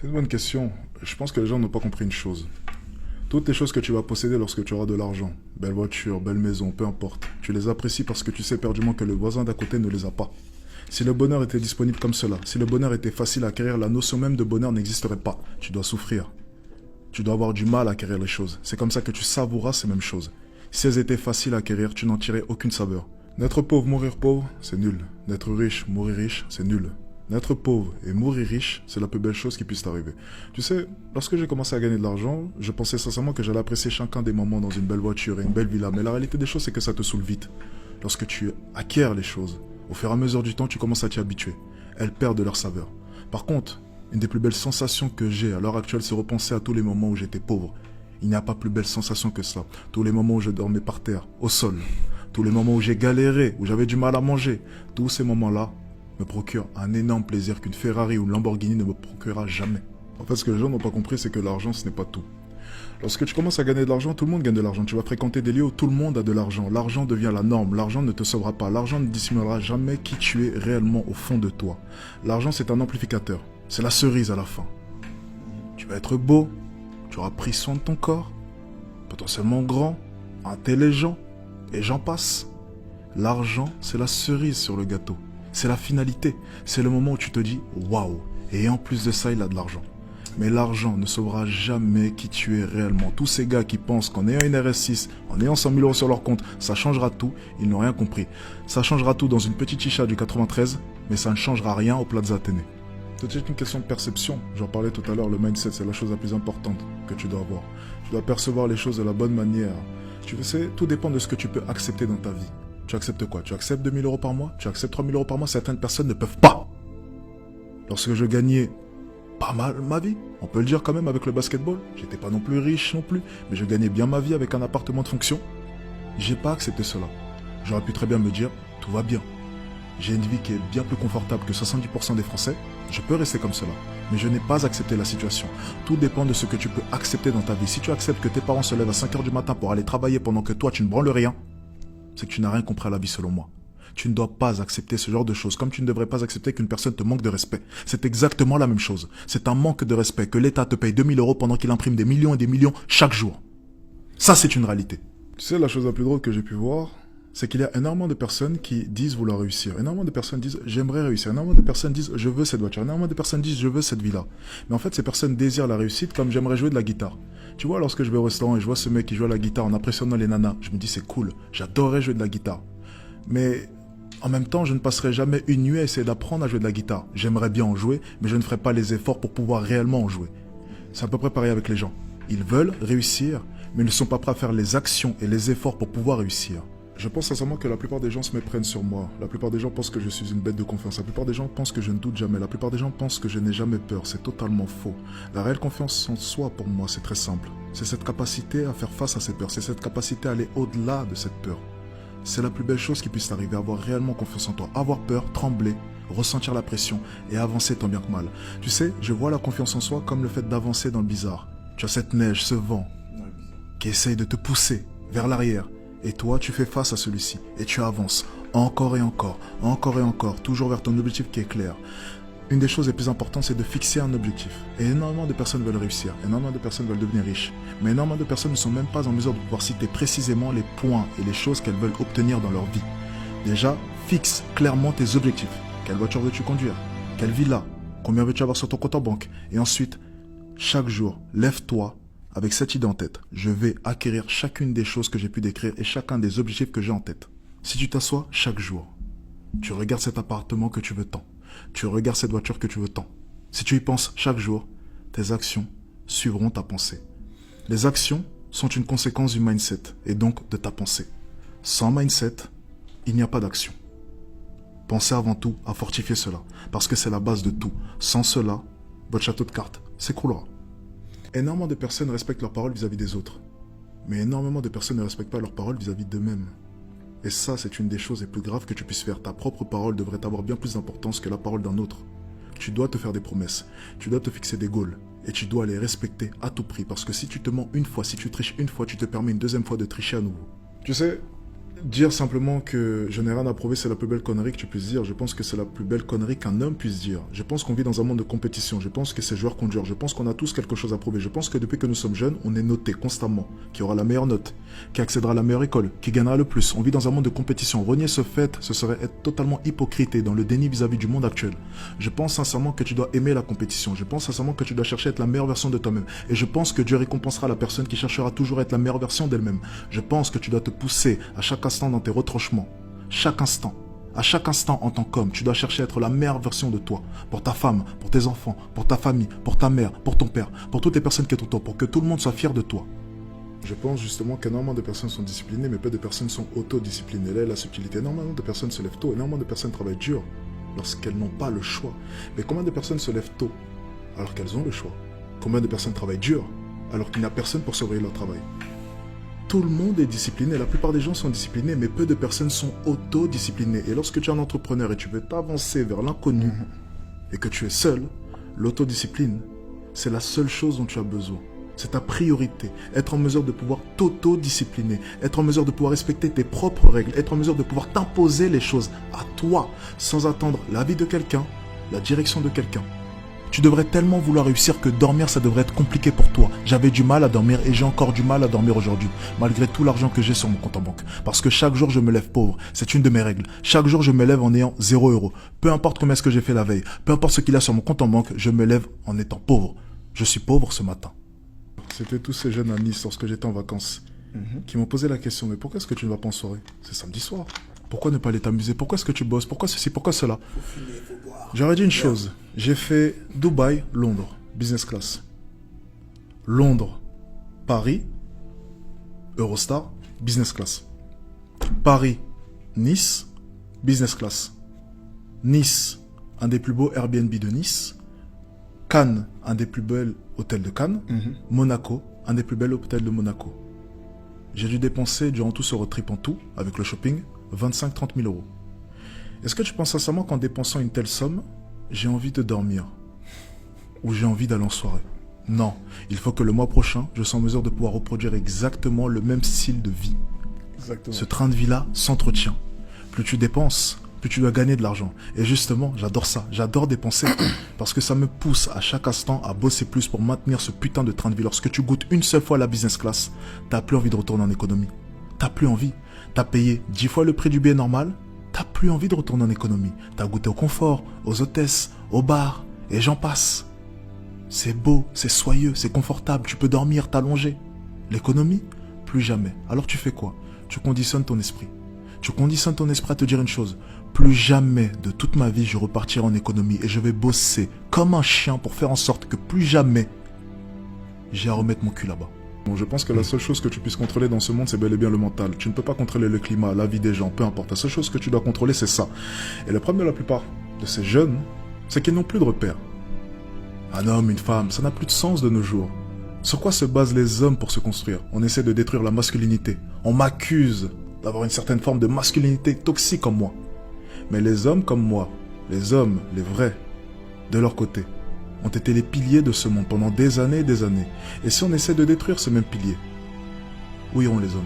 C'est une bonne question. Je pense que les gens n'ont pas compris une chose. Toutes les choses que tu vas posséder lorsque tu auras de l'argent, belle voiture, belle maison, peu importe, tu les apprécies parce que tu sais perdument que le voisin d'à côté ne les a pas. Si le bonheur était disponible comme cela, si le bonheur était facile à acquérir, la notion même de bonheur n'existerait pas. Tu dois souffrir. Tu dois avoir du mal à acquérir les choses. C'est comme ça que tu savouras ces mêmes choses. Si elles étaient faciles à acquérir, tu n'en tirais aucune saveur. Naître pauvre, mourir pauvre, c'est nul. Naître riche, mourir riche, c'est nul. Naître pauvre et mourir riche, c'est la plus belle chose qui puisse t'arriver. Tu sais, lorsque j'ai commencé à gagner de l'argent, je pensais sincèrement que j'allais apprécier chacun des moments dans une belle voiture et une belle villa. Mais la réalité des choses, c'est que ça te saoule vite. Lorsque tu acquiers les choses, au fur et à mesure du temps, tu commences à t'y habituer. Elles perdent leur saveur. Par contre, une des plus belles sensations que j'ai à l'heure actuelle, c'est repenser à tous les moments où j'étais pauvre. Il n'y a pas plus belle sensation que ça. Tous les moments où je dormais par terre, au sol. Tous les moments où j'ai galéré, où j'avais du mal à manger. Tous ces moments-là me procurent un énorme plaisir qu'une Ferrari ou une Lamborghini ne me procurera jamais. En fait, ce que les gens n'ont pas compris, c'est que l'argent, ce n'est pas tout. Lorsque tu commences à gagner de l'argent, tout le monde gagne de l'argent. Tu vas fréquenter des lieux où tout le monde a de l'argent. L'argent devient la norme. L'argent ne te sauvera pas. L'argent ne dissimulera jamais qui tu es réellement au fond de toi. L'argent, c'est un amplificateur. C'est la cerise à la fin. Tu vas être beau. Tu auras pris soin de ton corps. Potentiellement grand. Intelligent. Et j'en passe. L'argent, c'est la cerise sur le gâteau. C'est la finalité. C'est le moment où tu te dis « Waouh !» Et en plus de ça, il a de l'argent. Mais l'argent ne sauvera jamais qui tu es réellement. Tous ces gars qui pensent qu'en ayant une RS6, en ayant 100 000 euros sur leur compte, ça changera tout, ils n'ont rien compris. Ça changera tout dans une petite chicha du 93, mais ça ne changera rien au Plaza Athénée. C'est une question de perception. J'en parlais tout à l'heure, le mindset, c'est la chose la plus importante que tu dois avoir. Tu dois percevoir les choses de la bonne manière. Tu sais, tout dépend de ce que tu peux accepter dans ta vie. Tu acceptes quoi? Tu acceptes 2 000 euros par mois? Tu acceptes 3 000 euros par mois? Certaines personnes ne peuvent pas. Lorsque je gagnais pas mal ma vie, on peut le dire quand même avec le basketball. J'étais pas non plus riche non plus, mais je gagnais bien ma vie avec un appartement de fonction. J'ai pas accepté cela. J'aurais pu très bien me dire, tout va bien. J'ai une vie qui est bien plus confortable que 70% des Français. Je peux rester comme cela. Mais je n'ai pas accepté la situation. Tout dépend de ce que tu peux accepter dans ta vie. Si tu acceptes que tes parents se lèvent à 5 h du matin pour aller travailler pendant que toi tu ne branles rien, c'est que tu n'as rien compris à la vie selon moi. Tu ne dois pas accepter ce genre de choses, comme tu ne devrais pas accepter qu'une personne te manque de respect. C'est exactement la même chose. C'est un manque de respect que l'État te paye 2 000 euros pendant qu'il imprime des millions et des millions chaque jour. Ça, c'est une réalité. Tu sais, la chose la plus drôle que j'ai pu voir, c'est qu'il y a énormément de personnes qui disent vouloir réussir. Énormément de personnes disent j'aimerais réussir. Énormément de personnes disent je veux cette voiture. Énormément de personnes disent je veux cette villa. Mais en fait, ces personnes désirent la réussite comme j'aimerais jouer de la guitare. Tu vois, lorsque je vais au restaurant et je vois ce mec qui joue à la guitare en impressionnant les nanas, je me dis c'est cool, j'adorerais jouer de la guitare. Mais en même temps, je ne passerai jamais une nuit à essayer d'apprendre à jouer de la guitare. J'aimerais bien en jouer, mais je ne ferai pas les efforts pour pouvoir réellement en jouer. C'est à peu près pareil avec les gens. Ils veulent réussir, mais ils ne sont pas prêts à faire les actions et les efforts pour pouvoir réussir. Je pense sincèrement que la plupart des gens se méprennent sur moi. La plupart des gens pensent que je suis une bête de confiance. La plupart des gens pensent que je ne doute jamais. La plupart des gens pensent que je n'ai jamais peur. C'est totalement faux. La réelle confiance en soi, pour moi, c'est très simple. C'est cette capacité à faire face à ces peurs. C'est cette capacité à aller au-delà de cette peur. C'est la plus belle chose qui puisse t'arriver, avoir réellement confiance en toi. Avoir peur, trembler, ressentir la pression et avancer tant bien que mal. Tu sais, je vois la confiance en soi comme le fait d'avancer dans le bizarre. Tu as cette neige, ce vent qui essaye de te pousser vers l'arrière. Et toi, tu fais face à celui-ci. Et tu avances encore et encore, encore et encore, toujours vers ton objectif qui est clair. Une des choses les plus importantes, c'est de fixer un objectif. Et énormément de personnes veulent réussir. Énormément de personnes veulent devenir riches. Mais énormément de personnes ne sont même pas en mesure de pouvoir citer précisément les points et les choses qu'elles veulent obtenir dans leur vie. Déjà, fixe clairement tes objectifs. Quelle voiture veux-tu conduire? Quelle villa? Combien veux-tu avoir sur ton compte en banque? Et ensuite, chaque jour, lève-toi avec cette idée en tête. Je vais acquérir chacune des choses que j'ai pu décrire et chacun des objectifs que j'ai en tête. Si tu t'assois chaque jour, tu regardes cet appartement que tu veux tant. Tu regardes cette voiture que tu veux tant. Si tu y penses chaque jour, tes actions suivront ta pensée. Les actions sont une conséquence du mindset et donc de ta pensée. Sans mindset, il n'y a pas d'action. Pensez avant tout à fortifier cela, parce que c'est la base de tout. Sans cela, votre château de cartes s'écroulera. Énormément de personnes respectent leurs paroles vis-à-vis des autres. Mais énormément de personnes ne respectent pas leurs paroles vis-à-vis d'eux-mêmes. Et ça, c'est une des choses les plus graves que tu puisses faire. Ta propre parole devrait avoir bien plus d'importance que la parole d'un autre. Tu dois te faire des promesses. Tu dois te fixer des goals. Et tu dois les respecter à tout prix. Parce que si tu te mens une fois, si tu triches une fois, tu te permets une deuxième fois de tricher à nouveau. Tu sais, Dire simplement que je n'ai rien à prouver, c'est la plus belle connerie que tu puisses dire. Je pense que c'est la plus belle connerie qu'un homme puisse dire. Je pense qu'on vit dans un monde de compétition. Je pense que c'est joueur contre joueur. Je pense qu'on a tous quelque chose à prouver. Je pense que depuis que nous sommes jeunes, on est noté constamment. Qui aura la meilleure note, qui accédera à la meilleure école, qui gagnera le plus. On vit dans un monde de compétition. Renier ce fait, ce serait être totalement hypocrite et dans le déni vis-à-vis du monde actuel. Je pense sincèrement que tu dois aimer la compétition. Je pense sincèrement que tu dois chercher à être la meilleure version de toi-même. Et je pense que Dieu récompensera la personne qui cherchera toujours à être la meilleure version d'elle-même. Je pense que tu dois te pousser à chaque instant dans tes retranchements. Chaque instant. À chaque instant en tant qu'homme, tu dois chercher à être la meilleure version de toi. Pour ta femme, pour tes enfants, pour ta famille, pour ta mère, pour ton père, pour toutes les personnes qui sont autour, pour que tout le monde soit fier de toi. Je pense justement qu'énormément de personnes sont disciplinées, mais peu de personnes sont autodisciplinées. Là est la subtilité. Énormément de personnes se lèvent tôt, énormément de personnes travaillent dur lorsqu'elles n'ont pas le choix. Mais combien de personnes se lèvent tôt alors qu'elles ont le choix? Combien de personnes travaillent dur alors qu'il n'y a personne pour surveiller leur travail? Tout le monde est discipliné, la plupart des gens sont disciplinés, mais peu de personnes sont autodisciplinées. Et lorsque tu es un entrepreneur et tu veux t'avancer vers l'inconnu et que tu es seul, l'autodiscipline, c'est la seule chose dont tu as besoin. C'est ta priorité. Être en mesure de pouvoir t'autodiscipliner, être en mesure de pouvoir respecter tes propres règles, être en mesure de pouvoir t'imposer les choses à toi, sans attendre l'avis de quelqu'un, la direction de quelqu'un. Tu devrais tellement vouloir réussir que dormir, ça devrait être compliqué pour toi. J'avais du mal à dormir et j'ai encore du mal à dormir aujourd'hui, malgré tout l'argent que j'ai sur mon compte en banque. Parce que chaque jour, je me lève pauvre. C'est une de mes règles. Chaque jour, je me lève en ayant 0 €. Peu importe combien est-ce que j'ai fait la veille, peu importe ce qu'il y a sur mon compte en banque, je me lève en étant pauvre. Je suis pauvre ce matin. C'était tous ces jeunes à Nice lorsque j'étais en vacances qui m'ont posé la question, mais pourquoi est-ce que tu ne vas pas en soirée? C'est samedi soir. Pourquoi ne pas aller t'amuser? Pourquoi est-ce que tu bosses? Pourquoi ceci? Pourquoi cela? J'aurais dit une chose. J'ai fait Dubaï, Londres, business class. Londres, Paris, Eurostar, business class. Paris, Nice, business class. Nice, un des plus beaux Airbnb de Nice. Cannes, un des plus beaux hôtels de Cannes. Monaco, un des plus bels hôtels de Monaco. J'ai dû dépenser durant tout ce road trip en tout, avec le shopping, 25-30 000 €. Est-ce que tu penses sincèrement qu'en dépensant une telle somme, j'ai envie de dormir? Ou j'ai envie d'aller en soirée? Non, il faut que le mois prochain, je sois en mesure de pouvoir reproduire exactement le même style de vie. Exactement. Ce train de vie-là s'entretient. Plus tu dépenses, plus tu dois gagner de l'argent. Et justement, j'adore ça. J'adore dépenser parce que ça me pousse à chaque instant à bosser plus pour maintenir ce putain de train de vie. Lorsque tu goûtes une seule fois la business class, t'as plus envie de retourner en économie. T'as plus envie. T'as payé 10 fois le prix du billet normal. T'as plus envie de retourner en économie. T'as goûté au confort, aux hôtesses, aux bars, et j'en passe. C'est beau, c'est soyeux, c'est confortable, tu peux dormir, t'allonger. L'économie, plus jamais. Alors tu fais quoi? Tu conditionnes ton esprit. Tu conditionnes ton esprit à te dire une chose. Plus jamais de toute ma vie je repartirai en économie et je vais bosser comme un chien pour faire en sorte que plus jamais j'ai à remettre mon cul là-bas. Bon, je pense que la seule chose que tu puisses contrôler dans ce monde, c'est bel et bien le mental. Tu ne peux pas contrôler le climat, la vie des gens, peu importe. La seule chose que tu dois contrôler, c'est ça. Et le problème de la plupart de ces jeunes, c'est qu'ils n'ont plus de repères. Un homme, une femme, ça n'a plus de sens de nos jours. Sur quoi se basent les hommes pour se construire? On essaie de détruire la masculinité. On m'accuse d'avoir une certaine forme de masculinité toxique en moi. Mais les hommes comme moi, les hommes, les vrais, de leur côté, ont été les piliers de ce monde pendant des années et des années. Et si on essaie de détruire ce même pilier, où iront les hommes?